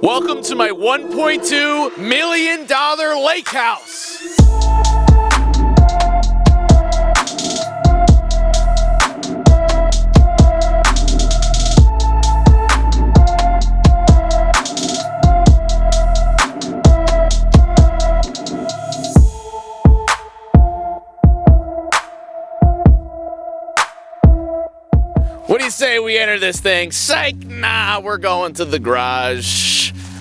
Welcome to my $1.2 million lake house. What do you say we enter this thing? Psych, nah, we're going to the garage.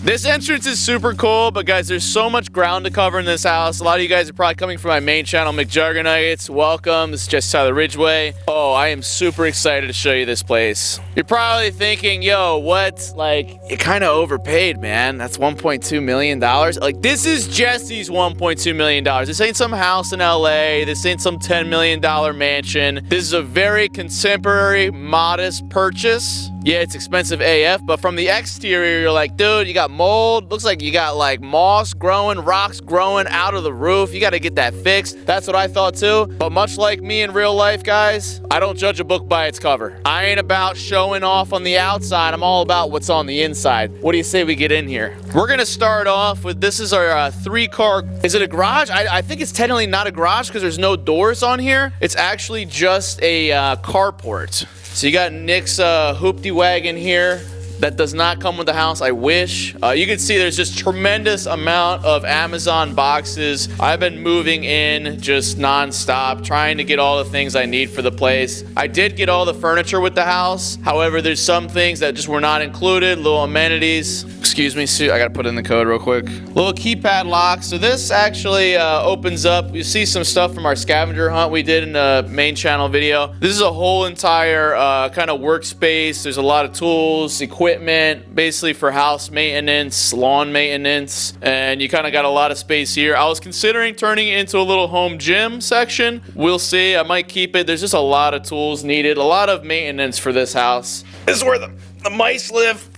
This entrance is super cool, but guys, there's so much ground to cover in this house. A lot of you guys are probably coming from my main channel, McJuggernuggets. Welcome, this is Jesse Tyler Ridgeway. Oh, I am super excited to show you this place. You're probably thinking, yo, what? Like, you kind of overpaid, man. That's $1.2 million. Like, this is Jesse's $1.2 million. This ain't some house in LA. This ain't some $10 million mansion. This is a very contemporary, modest purchase. Yeah, it's expensive AF, but from the exterior, you're like, dude, you got mold. Looks like you got like moss growing, rocks growing out of the roof. You got to get that fixed. That's what I thought too. But much like me in real life, guys, I don't judge a book by its cover. I ain't about showing off on the outside. I'm all about what's on the inside. What do you say we get in here? We're going to start off with, this is our three-car, is it a garage? I think it's technically not a garage because there's no doors on here. It's actually just a carport. So you got Nick's hoopty wagon here. That does not come with the house, I wish. You can see there's just tremendous amount of Amazon boxes. I've been moving in just non-stop, trying to get all the things I need for the place. I did get all the furniture with the house. However, there's some things that just were not included, little amenities. Excuse me, I gotta put in the code real quick. Little keypad lock. So this actually opens up. You see some stuff from our scavenger hunt we did in the main channel video. This is a whole entire kind of workspace. There's a lot of tools, equipment, basically for house maintenance, lawn maintenance, and you kind of got a lot of space here. I was considering turning it into a little home gym section. We'll see. I might keep it. There's just a lot of tools needed, a lot of maintenance for this house. This is where the mice live.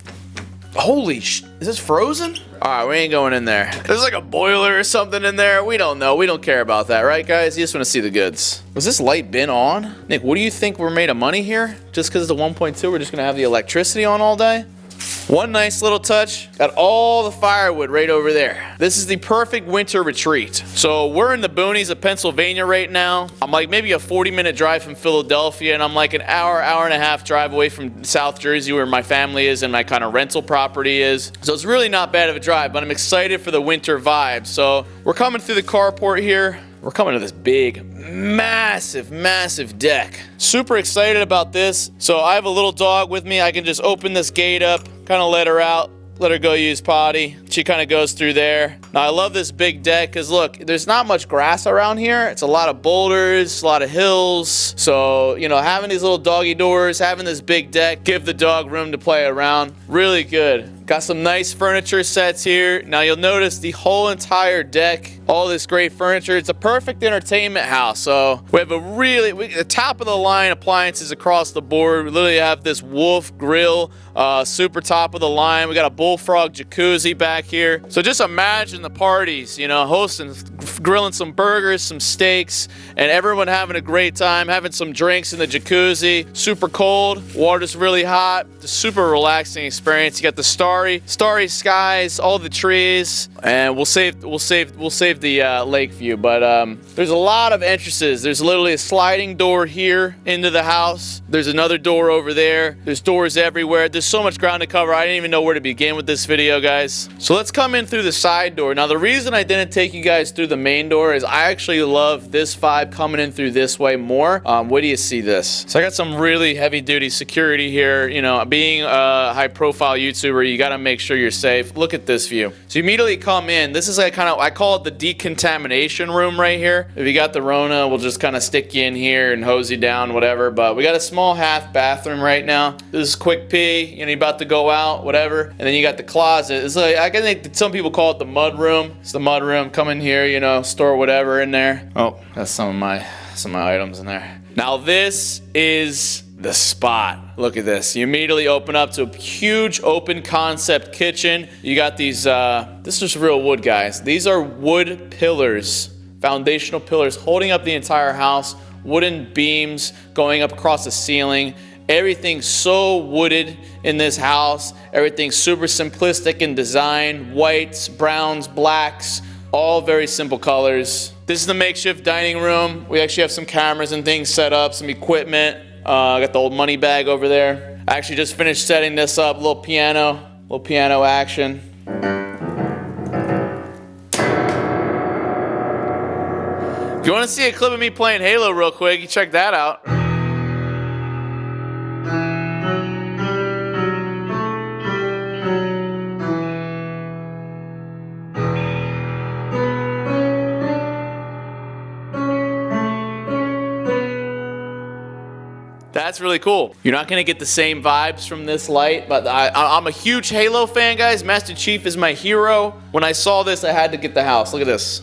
Holy sh! Is this frozen? Alright, we ain't going in there. There's like a boiler or something in there. We don't know. We don't care about that, right, guys? You just want to see the goods. Was this light been on? Nick, what do you think we're made of money here? Just because it's the 1.2, we're just going to have the electricity on all day? One nice little touch, got all the firewood right over there. This is the perfect winter retreat. So we're in the boonies of Pennsylvania right now. I'm like maybe a 40-minute drive from Philadelphia, and I'm like an hour and a half drive away from South Jersey where my family is and my kind of rental property is. So it's really not bad of a drive, but I'm excited for the winter vibe. So we're coming through the carport here. We're coming to this big, massive deck. Super excited about this. So I have a little dog with me. I can just open this gate up, kind of let her out, let her go use potty. She kind of goes through there. Now I love this big deck because look, there's not much grass around here. It's a lot of boulders, a lot of hills. So, you know, having these little doggy doors, having this big deck, give the dog room to play around. Really good. Got some nice furniture sets here. Now you'll notice the whole entire deck, all this great furniture. It's a perfect entertainment house. So we have the top of the line appliances across the board. We literally have this Wolf grill, super top of the line. We got a bullfrog jacuzzi back here. So just imagine the parties, you know, hosting, grilling some burgers, some steaks, and everyone having a great time, having some drinks in the jacuzzi. Super cold, water's really hot. It's a super relaxing experience. You got the starry skies, all the trees, and we'll save the lake view. But there's a lot of entrances. There's literally a sliding door here into the house. There's another door over there. There's doors everywhere. There's so much ground to cover. I didn't even know where to begin with this video, guys. So let's come in through the side door. Now the reason I didn't take you guys through the main door is I actually love this vibe coming in through this way more. Where do you see this? So I got some really heavy duty security here. You know, being a high profile YouTuber, you got to make sure you're safe. Look at this view. So you immediately come in. This is like I call it the decontamination room right here. If you got the Rona, we'll just kind of stick you in here and hose you down, whatever. But we got a small half bathroom right now. This is quick pee. You know, you're about to go out, whatever. And then you got the closet. It's like, I think some people call it the mud room. It's the mud room. Come in here, you know, store whatever in there. Oh, that's some of my items in there. Now this is the spot. Look at this. You immediately open up to a huge open concept kitchen. You got these, this is real wood, guys. These are wood pillars, foundational pillars holding up the entire house, wooden beams going up across the ceiling. Everything's so wooded in this house. Everything's super simplistic in design. Whites, browns, blacks, all very simple colors. This is the makeshift dining room. We actually have some cameras and things set up, some equipment. I got the old money bag over there. I actually just finished setting this up, little piano action. If you want to see a clip of me playing Halo real quick, you check that out. That's really cool. You're not gonna get the same vibes from this light, but I'm a huge Halo fan, guys. Master Chief is my hero. When I saw this, I had to get the house. Look at this.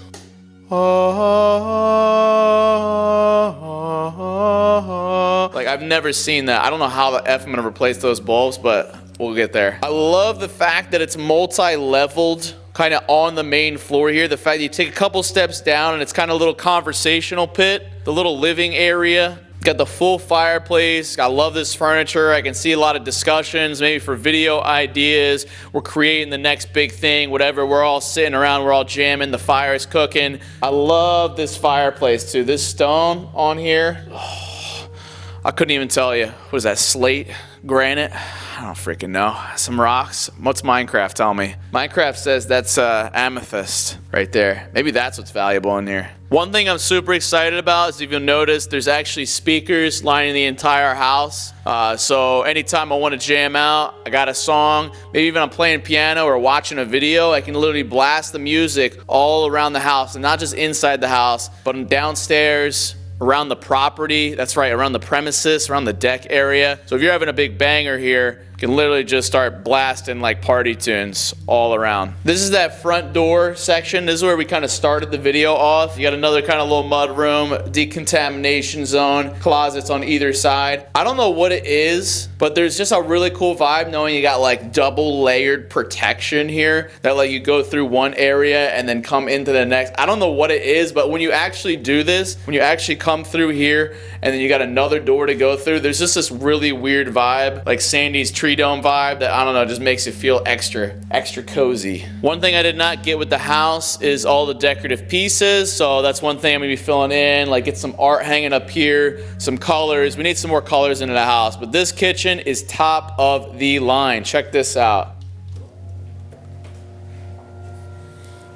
Like, I've never seen that. I don't know how the F I'm gonna replace those bulbs, but we'll get there. I love the fact that it's multi-leveled, kind of on the main floor here. The fact that you take a couple steps down and it's kind of a little conversational pit, the little living area. Got the full fireplace. I love this furniture. I can see a lot of discussions, maybe for video ideas. We're creating the next big thing, whatever. We're all sitting around, we're all jamming, the fire is cooking. I love this fireplace too. This stone on here, oh, I couldn't even tell you. What is that, slate? Granite? I don't freaking know. Some rocks. What's Minecraft tell me? Minecraft says that's amethyst right there. Maybe that's what's valuable in here. One thing I'm super excited about is, if you'll notice, there's actually speakers lining the entire house. So anytime I want to jam out, I got a song, maybe even I'm playing piano or watching a video, I can literally blast the music all around the house, and not just inside the house, but downstairs, around the property. That's right, around the premises, around the deck area. So if you're having a big banger here, you can literally just start blasting like party tunes all around. This is that front door section. This is where we kind of started the video off. You got another kind of little mud room, decontamination zone, closets on either side. I don't know what it is, but there's just a really cool vibe knowing you got like double layered protection here that let you go through one area and then come into the next. I don't know what it is, but when you actually do this, when you actually come through here and then you got another door to go through, there's just this really weird vibe, like Sandy's tree dome vibe, that, I don't know, just makes it feel extra cozy. One thing I did not get with the house is all the decorative pieces, so that's one thing I'm gonna be filling in, like get some art hanging up here, some colors. We need some more colors into the house, but this kitchen is top of the line. Check this out.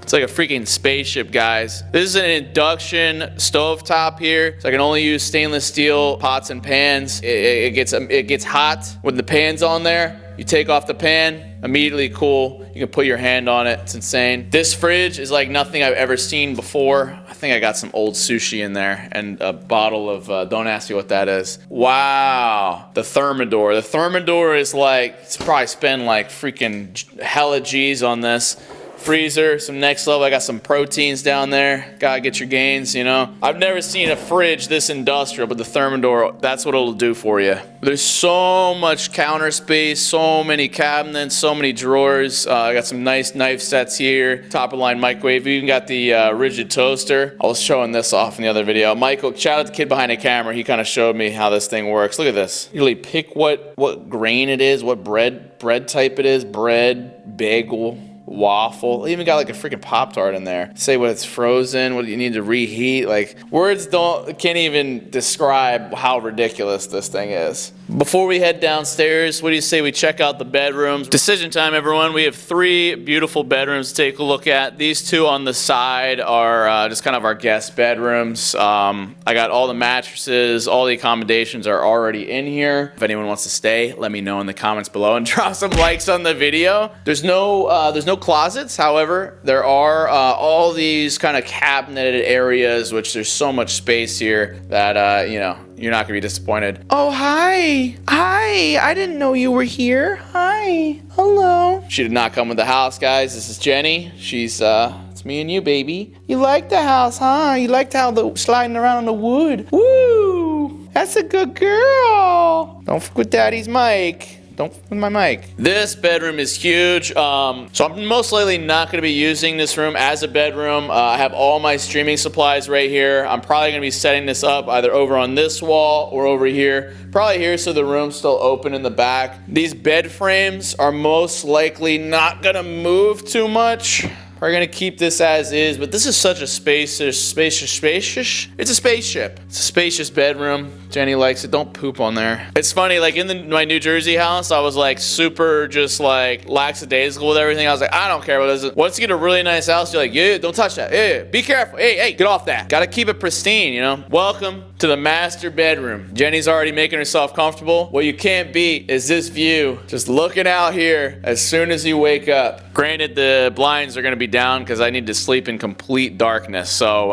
It's like a freaking spaceship, guys. This is an induction stovetop here, so I can only use stainless steel pots and pans. It gets hot when the pan's on there. You take off the pan, immediately cool. You can put your hand on it. It's insane. This fridge is like nothing I've ever seen before. I think I got some old sushi in there and a bottle of, don't ask me what that is. Wow, the Thermador. The Thermador is like, it's probably spend like freaking hella G's on this. Freezer, some next level. I got some proteins down there. Gotta get your gains, you know. I've never seen a fridge this industrial, but the Thermador, that's what it'll do for you. There's so much counter space, so many cabinets, so many drawers. I got some nice knife sets here. Top of the line microwave. We even got the rigid toaster. I was showing this off in the other video. Michael, shout out to the kid behind the camera. He kind of showed me how this thing works. Look at this. You really pick what grain it is, what bread type it is. Bread, bagel, waffle. They even got like a freaking Pop-Tart in there. Say what it's frozen, what you need to reheat. Like, words can't even describe how ridiculous this thing is. Before we head downstairs, what do you say we check out the bedrooms? Decision time, everyone. We have 3 beautiful bedrooms to take a look at. These 2 on the side are just kind of our guest bedrooms. I got all the mattresses, all the accommodations are already in here. If anyone wants to stay, let me know in the comments below and drop some likes on the video. There's no closets. However, there are all these kind of cabineted areas, which there's so much space here that, you know, you're not gonna be disappointed. Oh, hi. Hi, I didn't know you were here. Hi, hello. She did not come with the house, guys. This is Jenny. She's, it's me and you, baby. You like the house, huh? You liked how the sliding around on the wood. Woo, that's a good girl. Don't fuck with daddy's mic. Don't with my mic. This bedroom is huge. So I'm most likely not going to be using this room as a bedroom. I have all my streaming supplies right here. I'm probably going to be setting this up either over on this wall or over here. Probably here so the room's still open in the back. These bed frames are most likely not going to move too much. We're gonna keep this as is, but this is such a spacious. It's a spaceship. It's a spacious bedroom. Jenny likes it. Don't poop on there. It's funny, like in my New Jersey house, I was like super just like lackadaisical with everything. I was like, I don't care what this is. Once you get a really nice house, you're like, yeah, don't touch that. Yeah, be careful. Hey, get off that. Gotta keep it pristine, you know? Welcome to the master bedroom. Jenny's already making herself comfortable. What you can't beat is this view. Just looking out here as soon as you wake up. Granted, the blinds are gonna be down because I need to sleep in complete darkness. So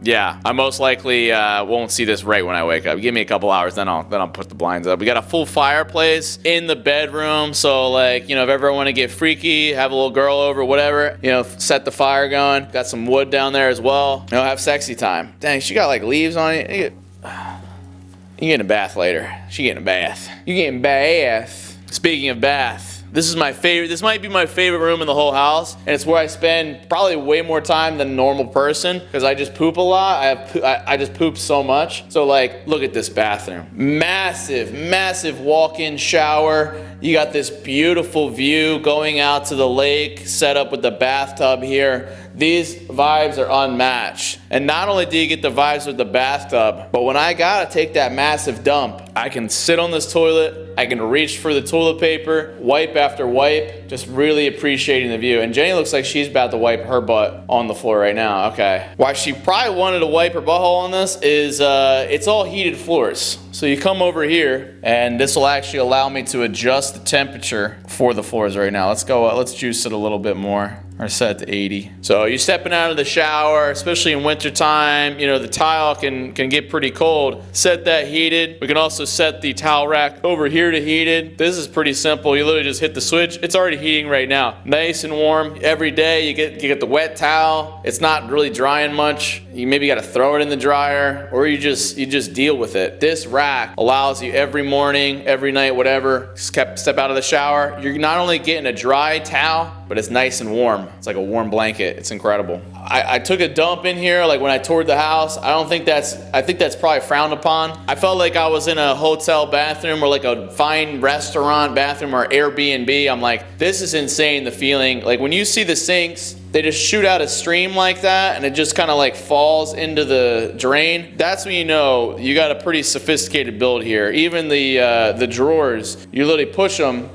yeah, I most likely won't see this right when I wake up. Give me a couple hours, then I'll put the blinds up. We got a full fireplace in the bedroom, so like, you know, if ever I want to get freaky, have a little girl over, whatever, you know, set the fire going. Got some wood down there as well. You know, have sexy time. Dang, she got like leaves on it. You getting a bath later. She getting a bath. You getting bath. Speaking of bath. This is my favorite. This might be my favorite room in the whole house, and it's where I spend probably way more time than a normal person because I just poop a lot. I just poop so much. So like, look at this bathroom. Massive walk-in shower. You got this beautiful view going out to the lake, set up with the bathtub here. These vibes are unmatched. And not only do you get the vibes with the bathtub, but when I gotta take that massive dump, I can sit on this toilet, I can reach for the toilet paper, wipe after wipe, just really appreciating the view. And Jenny looks like she's about to wipe her butt on the floor right now. Okay. Why she probably wanted to wipe her butthole on this is it's all heated floors. So you come over here, and this will actually allow me to adjust the temperature for the floors right now. Let's go, let's juice it a little bit more. Or set to 80. So you're stepping out of the shower, especially in winter time, you know, the tile can get pretty cold. Set that heated. We can also set the towel rack over here to heated. This is pretty simple. You literally just hit the switch. It's already heating right now. Nice and warm. Every day you get the wet towel. It's not really drying much. You maybe got to throw it in the dryer, or you just deal with it. This rack allows you every morning, every night, whatever, step out of the shower. You're not only getting a dry towel, but it's nice and warm. It's like a warm blanket. It's incredible. I took a dump in here, like when I toured the house. I think that's probably frowned upon. I felt like I was in a hotel bathroom or like a fine restaurant bathroom or Airbnb. I'm like, this is insane, the feeling. Like when you see the sinks, they just shoot out a stream like that and it just kind of like falls into the drain. That's when you know you got a pretty sophisticated build here. Even the drawers, you literally push them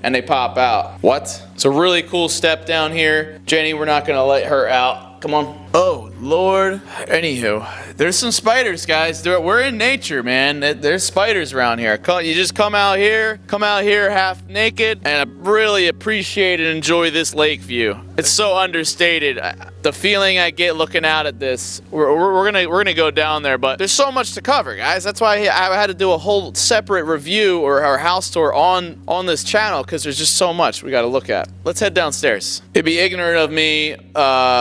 and they pop out. What? It's a really cool step down here. Jenny, we're not gonna let her out. Come on. Oh, Lord. Anywho, there's some spiders, guys. We're in nature, man. There's spiders around here. You just come out here half naked, and I really appreciate and enjoy this lake view. It's so understated. The feeling I get looking out at this, we're gonna go down there, but there's so much to cover, guys. That's why I had to do a whole separate review or our house tour on this channel, because there's just so much we got to look at. Let's head downstairs. It'd be ignorant of me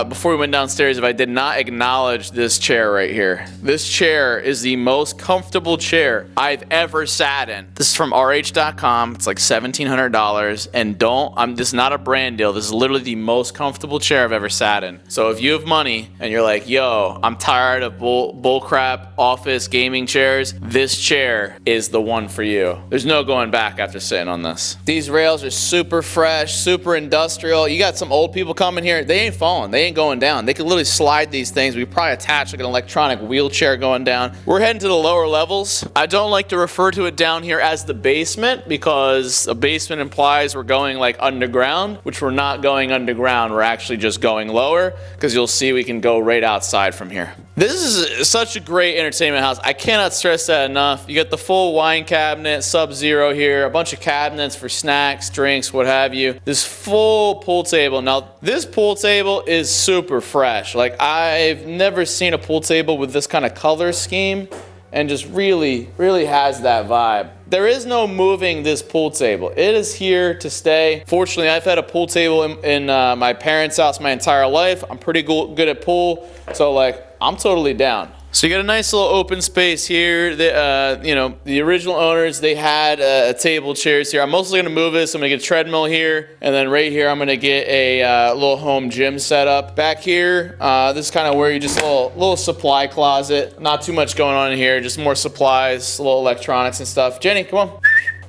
before we went downstairs if I did not acknowledge this chair right here. This chair is the most comfortable chair I've ever sat in. This is from RH.com. It's like $1,700, and this is not a brand deal. This is literally the most comfortable chair I've ever sat in. So if you have money and you're like, yo, I'm tired of bullcrap office gaming chairs, this chair is the one for you. There's no going back after sitting on this. These rails are super fresh, super industrial. You got some old people coming here, they ain't falling, they ain't going down. They can literally slide these things. We probably attach like an electronic wheelchair going down. We're heading to the lower levels. I don't like to refer to it down here as the basement because a basement implies we're going like underground, which we're not going underground. We're actually just going lower, because you'll see we can go right outside from here. This is such a great entertainment house. I cannot stress that enough. You got the full wine cabinet, Sub-Zero here, a bunch of cabinets for snacks, drinks, what have you. This full pool table. Now, this pool table is super fresh. Like, I've never seen a pool table with this kind of color scheme, and just really has that vibe. There is no moving this pool table. It is here to stay. Fortunately, I've had a pool table in my parents' house my entire life. I'm pretty good at pool, so like, I'm totally down. So you got a nice little open space here. The original owners, they had a table, chairs here. I'm mostly gonna move this. I'm gonna get a treadmill here, and then right here, I'm gonna get a little home gym set up. Back here, this is kind of where you just a little supply closet. Not too much going on in here, just more supplies, little electronics and stuff. Jenny, come on.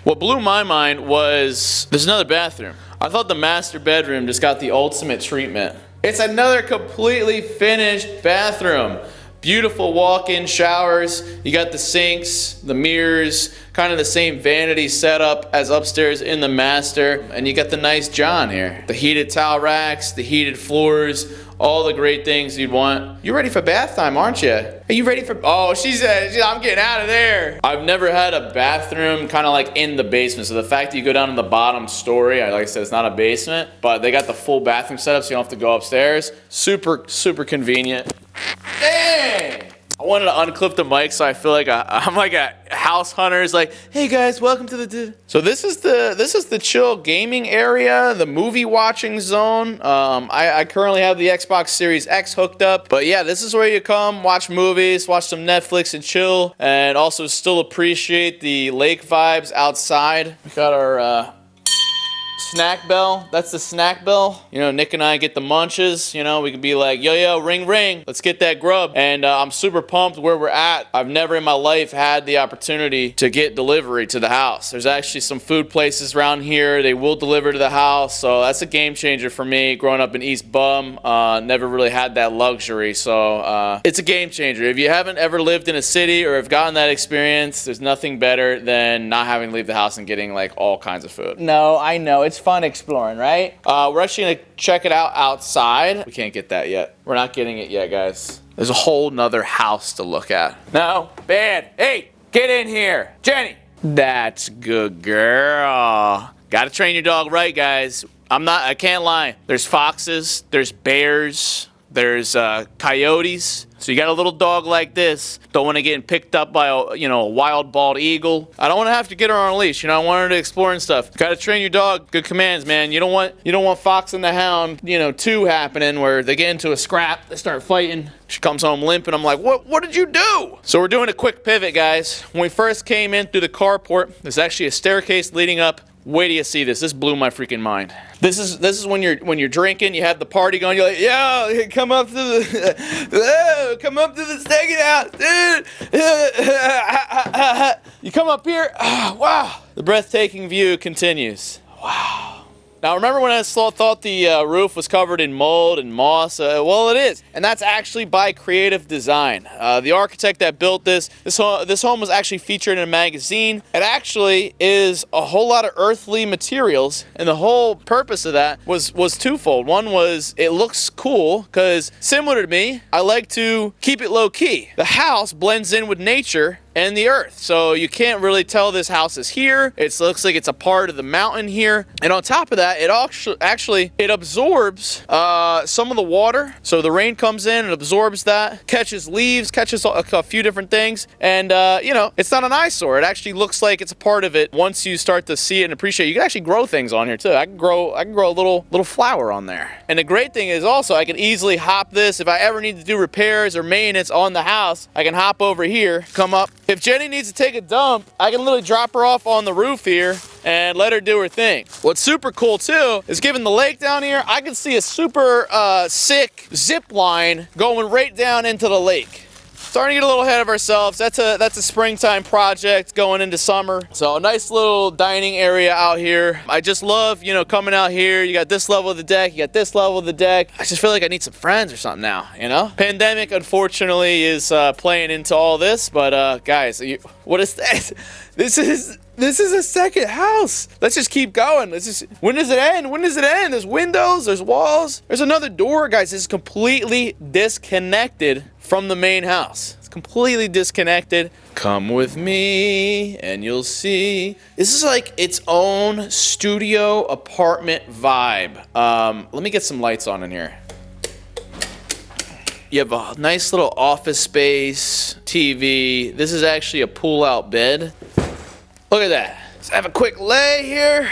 What blew my mind was there's another bathroom. I thought the master bedroom just got the ultimate treatment. It's another completely finished bathroom. Beautiful walk-in showers. You got the sinks, the mirrors, kind of the same vanity setup as upstairs in the master. And you got the nice John here. The heated towel racks, the heated floors, all the great things you'd want. You're ready for bath time, aren't you? Are you ready for, oh, she said, I'm getting out of there. I've never had a bathroom kind of like in the basement. So the fact that you go down to the bottom story, like I said, it's not a basement, but they got the full bathroom setup so you don't have to go upstairs. Super, super convenient. Dang! I wanted to unclip the mic so I feel like I'm like a house hunter. It's like, hey guys, welcome to the. So this is the chill gaming area, the movie watching zone. I currently have the Xbox Series X hooked up, but yeah, this is where you come watch movies, watch some Netflix and chill, and also still appreciate the lake vibes outside. We got our snack bell. That's the snack bell. You know, Nick and I get the munches. You know, we can be like, yo, ring, ring. Let's get that grub. And I'm super pumped where we're at. I've never in my life had the opportunity to get delivery to the house. There's actually some food places around here. They will deliver to the house. So that's a game changer for me. Growing up in East Bum, never really had that luxury. So it's a game changer. If you haven't ever lived in a city or have gotten that experience, there's nothing better than not having to leave the house and getting like all kinds of food. No, I know. It's fun exploring, right? We're actually gonna check it out outside. We can't get that yet. We're not getting it yet, guys. There's a whole nother house to look at. No, bad. Hey, get in here. Jenny. That's good girl. Gotta train your dog right, guys. I can't lie. There's foxes, there's bears, there's coyotes. So you got a little dog like this, don't want to get picked up by a wild bald eagle. I don't want to have to get her on a leash. I want her to explore and stuff. Got to train your dog. Good commands, man. You don't want Fox and the Hound, 2 happening where they get into a scrap, they start fighting. She comes home limping. I'm like, what did you do? So we're doing a quick pivot, guys. When we first came in through the carport, there's actually a staircase leading up. Wait till you see this. This blew my freaking mind. This is when you're drinking, you have the party going. You're like, yo, come up to the steak house, dude. You come up here. Oh, wow. The breathtaking view continues. Wow. Now, remember when I thought the roof was covered in mold and moss? Well, it is. And that's actually by creative design. The architect that built this home was actually featured in a magazine. It actually is a whole lot of earthly materials. And the whole purpose of that was twofold. One was it looks cool because similar to me, I like to keep it low key. The house blends in with nature and the earth. So you can't really tell this house is here. It looks like it's a part of the mountain here. And on top of that, it actually absorbs some of the water. So the rain comes in and absorbs that, catches leaves, catches a few different things. And it's not an eyesore. It actually looks like it's a part of it. Once you start to see it and appreciate it, you can actually grow things on here too. I can grow a little flower on there. And the great thing is also I can easily hop this. If I ever need to do repairs or maintenance on the house, I can hop over here, come up. If Jenny needs to take a dump, I can literally drop her off on the roof here and let her do her thing. What's super cool too is given the lake down here, I can see a super sick zip line going right down into the lake. Starting to get a little ahead of ourselves. That's a springtime project going into summer. So a nice little dining area out here. I just love, coming out here. You got this level of the deck, you got this level of the deck. I just feel like I need some friends or something now, Pandemic, unfortunately, is playing into all this, but guys, what is that? This is a second house. Let's just keep going. When does it end? When does it end? There's windows, there's walls, there's another door, guys. This is completely disconnected from the main house. It's completely disconnected. Come with me and you'll see. This is like its own studio apartment vibe. Let me get some lights on in here. You have a nice little office space, TV. This is actually a pull-out bed. Look at that. Let's have a quick lay here.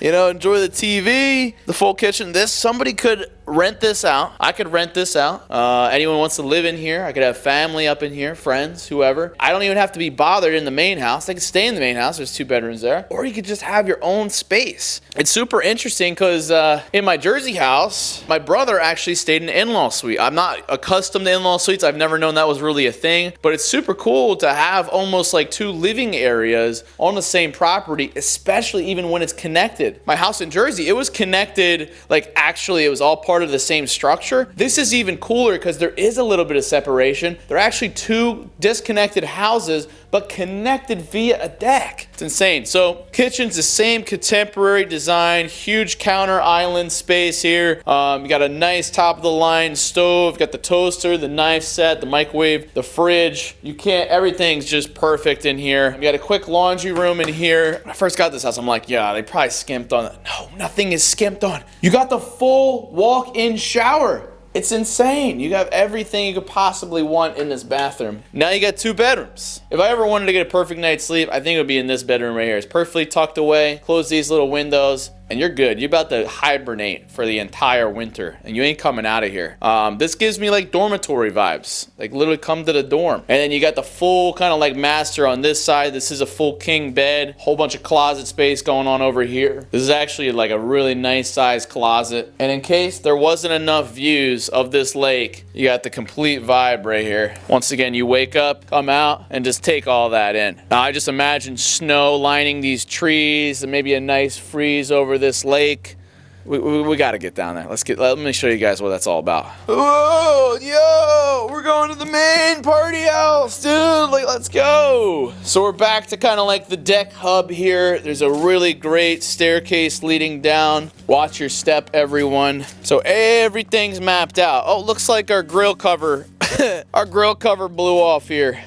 Enjoy the TV, the full kitchen. Somebody could rent this out. I could rent this out. Anyone wants to live in here, I could have family up in here, friends, whoever. I don't even have to be bothered in the main house. They can stay in the main house. There's 2 bedrooms there. Or you could just have your own space. It's super interesting because in my Jersey house, my brother actually stayed in an in-law suite. I'm not accustomed to in-law suites. I've never known that was really a thing. But it's super cool to have almost like 2 living areas on the same property, especially even when it's connected. My house in Jersey, it was connected, like actually it was all part of the same structure. This is even cooler because there is a little bit of separation. They're actually 2 disconnected houses, but connected via a deck. It's insane. So kitchen's the same contemporary design, huge counter island space here. You got a nice top of the line stove, got the toaster, the knife set, the microwave, the fridge. Everything's just perfect in here. You got a quick laundry room in here. When I first got this house, I'm like, yeah, they probably skimped on it. No, nothing is skimped on. You got the full walk-in shower. It's insane. You have everything you could possibly want in this bathroom. Now you got 2 bedrooms. If I ever wanted to get a perfect night's sleep, I think it would be in this bedroom right here. It's perfectly tucked away. Close these little windows, and you're good. You're about to hibernate for the entire winter, and you ain't coming out of here. This gives me like dormitory vibes. Like literally come to the dorm. And then you got the full kind of like master on this side. This is a full king bed. Whole bunch of closet space going on over here. This is actually like a really nice sized closet. And in case there wasn't enough views of this lake, you got the complete vibe right here. Once again, you wake up, come out, and just take all that in. Now I just imagine snow lining these trees and maybe a nice freeze over this lake. We got to get down there. Let me show you guys what that's all about. Whoa, yo, we're going to the main party house, dude. Like, let's go. So we're back to kind of like the deck hub here. There's a really great staircase leading down. Watch your step, everyone. So everything's mapped out. Oh, looks like our grill cover, our grill cover blew off here.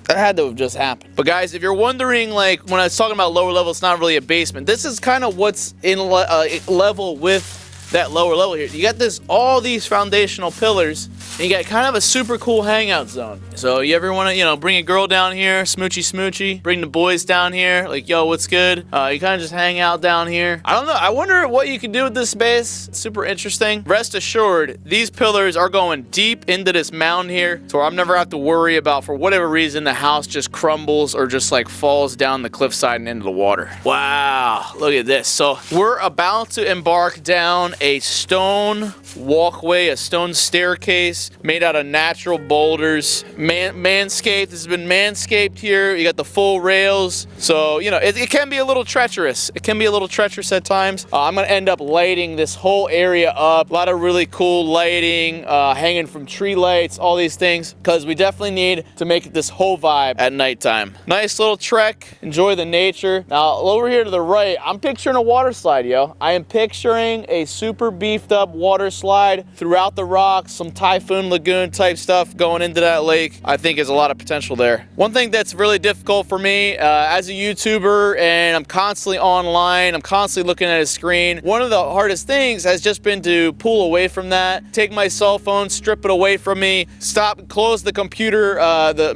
That had to have just happened. But guys, if you're wondering, like when I was talking about lower level, it's not really a basement. This is kind of what's in level with that lower level here. You got all these foundational pillars, and you got kind of a super cool hangout zone. So you ever want to, bring a girl down here, smoochy, bring the boys down here, like, yo, what's good? You kind of just hang out down here. I don't know. I wonder what you can do with this space. It's super interesting. Rest assured, these pillars are going deep into this mound here, so I'm never have to worry about, for whatever reason, the house just crumbles or just like falls down the cliffside and into the water. Wow, look at this. So we're about to embark down a stone walkway, a stone staircase made out of natural boulders. Manscaped. This has been manscaped here. You got the full rails. So, it can be a little treacherous. It can be a little treacherous at times. I'm going to end up lighting this whole area up. A lot of really cool lighting, hanging from tree lights, all these things, because we definitely need to make it this whole vibe at nighttime. Nice little trek. Enjoy the nature. Now, over here to the right, I'm picturing a water slide, yo. I am picturing a super beefed up water slide throughout the rocks, some Typhoon Lagoon type stuff going into that lake. I think there's a lot of potential there. One thing that's really difficult for me as a YouTuber, and I'm constantly online, I'm constantly looking at a screen. One of the hardest things has just been to pull away from that, take my cell phone, strip it away from me, close the computer,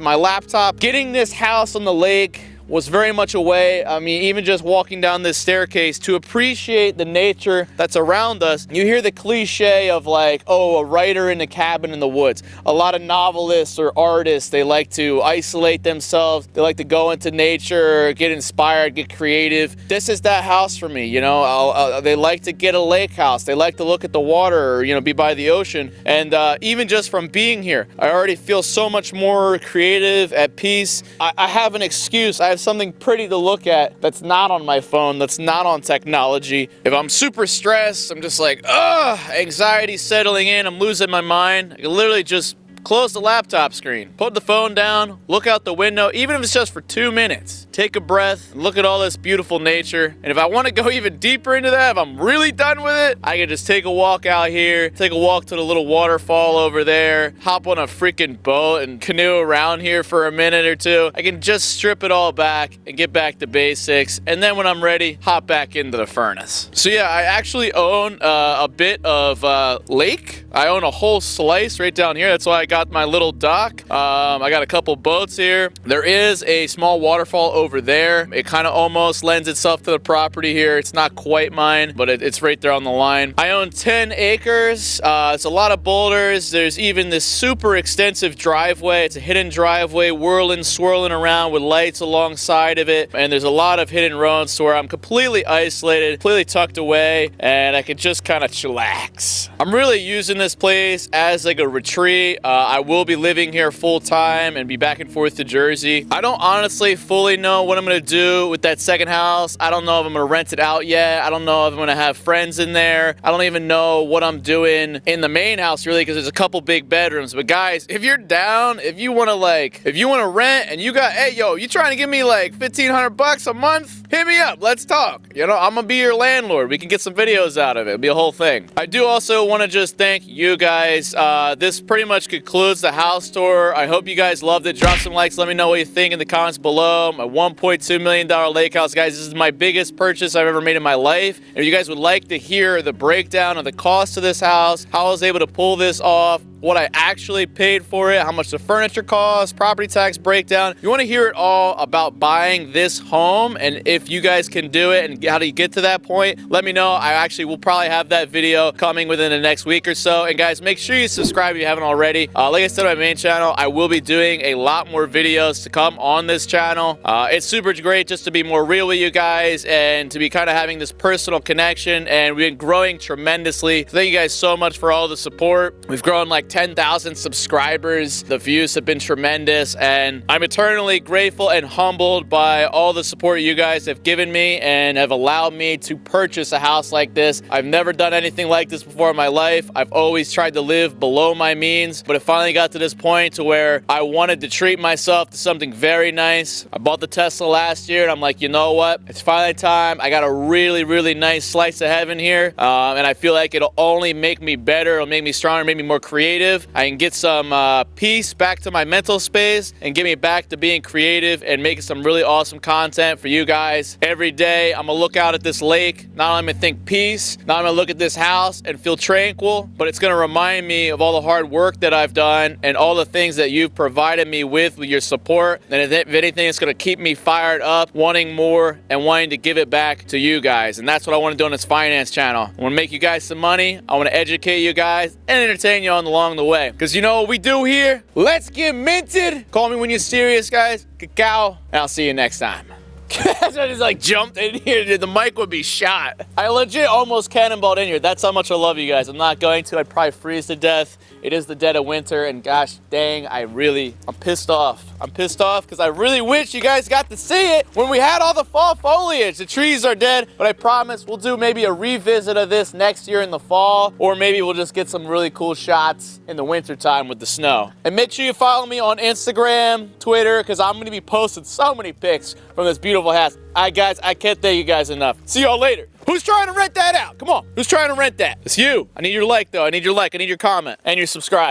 my laptop. Getting this house on the lake was very much a way, even just walking down this staircase, to appreciate the nature that's around us. You hear the cliche of like, oh, a writer in a cabin in the woods. A lot of novelists or artists, they like to isolate themselves. They like to go into nature, get inspired, get creative. This is that house for me, they like to get a lake house. They like to look at the water or, be by the ocean. And even just from being here, I already feel so much more creative, at peace. I have an excuse. I have something pretty to look at that's not on my phone, that's not on technology. If I'm super stressed, I'm just like, anxiety settling in, I'm losing my mind. I can literally just close the laptop screen, put the phone down, look out the window, even if it's just for 2 minutes. Take a breath, look at all this beautiful nature. And if I want to go even deeper into that, if I'm really done with it, I can just take a walk out here, take a walk to the little waterfall over there, hop on a freaking boat and canoe around here for a minute or two. I can just strip it all back and get back to basics. And then when I'm ready, hop back into the furnace. So yeah, I actually own a bit of lake. I own a whole slice right down here. That's why I got my little dock. I got a couple boats here. There is a small waterfall over there. It kind of almost lends itself to the property here. It's not quite mine, but it's right there on the line. I own 10 acres. It's a lot of boulders. There's even this super extensive driveway. It's a hidden driveway, whirling, swirling around with lights alongside of it. And there's a lot of hidden roads to where I'm completely isolated, completely tucked away, and I can just kind of chillax. I'm really using this place as like a retreat. I will be living here full time and be back and forth to Jersey. I don't honestly fully know what I'm gonna do with that second house. I don't know if I'm gonna rent it out yet. I don't know if I'm gonna have friends in there. I don't even know what I'm doing in the main house really, because there's a couple big bedrooms. But guys, if you're down, if you wanna rent and you got, hey yo, you trying to give me like $1,500 a month? Hit me up, let's talk. You know, I'm gonna be your landlord. We can get some videos out of it. It'll be a whole thing. I do also want to just thank you guys. This pretty much concludes the house tour. I hope you guys loved it. Drop some likes. Let me know what you think in the comments below. My $1.2 million lake house, guys. This is my biggest purchase I've ever made in my life. If you guys would like to hear the breakdown of the cost of this house, how I was able to pull this off, what I actually paid for it, how much the furniture costs, property tax breakdown. You want to hear it all about buying this home and if you guys can do it and how do you get to that point, let me know. I actually will probably have that video coming within the next week or so. And guys, make sure you subscribe if you haven't already. Like I said on my main channel, I will be doing a lot more videos to come on this channel. It's super great just to be more real with you guys and to be kind of having this personal connection, and we've been growing tremendously. Thank you guys so much for all the support. We've grown like 10,000 subscribers. The views have been tremendous, and I'm eternally grateful and humbled by all the support you guys have given me and have allowed me to purchase a house like this. I've never done anything like this before in my life. I've always tried to live below my means, but it finally got to this point to where I wanted to treat myself to something very nice. I bought the Tesla last year, and I'm like, you know what? It's finally time. I got a really, really nice slice of heaven here, and I feel like it'll only make me better. It'll make me stronger, make me more creative. I can get some peace back to my mental space and get me back to being creative and making some really awesome content for you guys. Every day, I'm gonna look out at this lake. Not only am I gonna think peace, not only am I gonna look at this house and feel tranquil, but it's gonna remind me of all the hard work that I've done and all the things that you've provided me with your support. And if anything, it's gonna keep me fired up, wanting more and wanting to give it back to you guys. And that's what I wanna do on this finance channel. I wanna make you guys some money. I wanna educate you guys and entertain you along the way. Because you know what we do here? Let's get minted. Call me when you're serious, guys. Cacao. And I'll see you next time. I just like jumped in here. The mic would be shot. I legit almost cannonballed in here. That's how much I love you guys. I'm not going to. I'd probably freeze to death. It is the dead of winter, and gosh dang, I'm pissed off. I'm pissed off because I really wish you guys got to see it when we had all the fall foliage. The trees are dead, but I promise we'll do maybe a revisit of this next year in the fall, or maybe we'll just get some really cool shots in the winter time with the snow. And make sure you follow me on Instagram, Twitter, because I'm going to be posting so many pics from this beautiful house. All right, guys, I can't thank you guys enough. See y'all later. Who's trying to rent that out? Come on. Who's trying to rent that? It's you. I need your like, though. I need your like. I need your comment. And your subscribe.